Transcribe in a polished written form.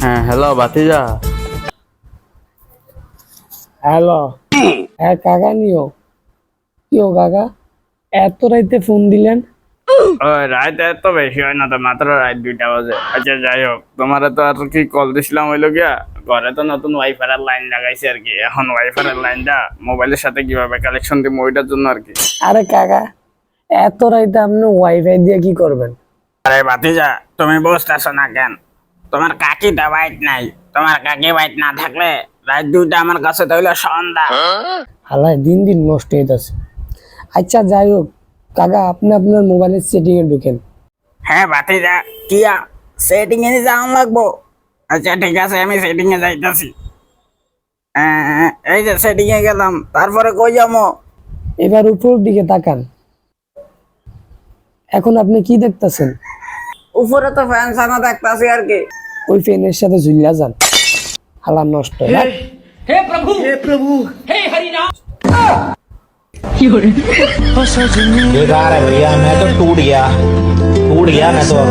হ্যাঁ হ্যালো ভাতিজা। হ্যালো, হ্যাঁ কাকা নিও কি ও কাকা এত রাইতে ফোন দিলেন? ওই রাত এত বেশি হয় না তো, মাত্র রাত 2টা বাজে। আচ্ছা যাই হোক, তোমার তো আর কি কল দিছিলাম হইলো গিয়া, ঘরে তো নতুন ওয়াইফাই এর লাইন লাগাইছে আর কি। এখন ওয়াইফাই এর লাইনটা মোবাইলের সাথে কিভাবে কালেকশন দিব ওইটার জন্য আর কি। আরে কাকা এত রাইতে আপনি ওয়াইফাই দিয়ে কি করবেন? আরে ভাতিজা, তুমি বুঝতেছো না কেন? তোমার কাকিটা বাইট নাই। তোমার কাকি বাইট না থাকলে রাত 2টা আমার কাছে তো হইলো সন্ধ্যা। হালায় দিন দিন নষ্ট হইতাছে। আচ্ছা যাই হোক কাকা, আপনি আপনার মোবাইলের সেটিং এ ঢুকেন। হ্যাঁ ভাতিজা, কিয়া সেটিং এ যাওয়া লাগবো? আচ্ছা ঠিক আছে, আমি সেটিং এ যাইতাছি। এই যে সেটিং এ গেলাম, তারপরে কই যাবো? এবার উপর দিকে তাকান। এখন আপনি কি দেখতেছেন? উপরে তো ফ্যান সানা দেখতাছি আর কি। ওই ফ্যানের সাথে ঝুলিয়া যান। হালা নষ্ট না? हे प्रभु हे हरि नाम। बेकार है भैया, मैं तो टूट गया मैं तो अब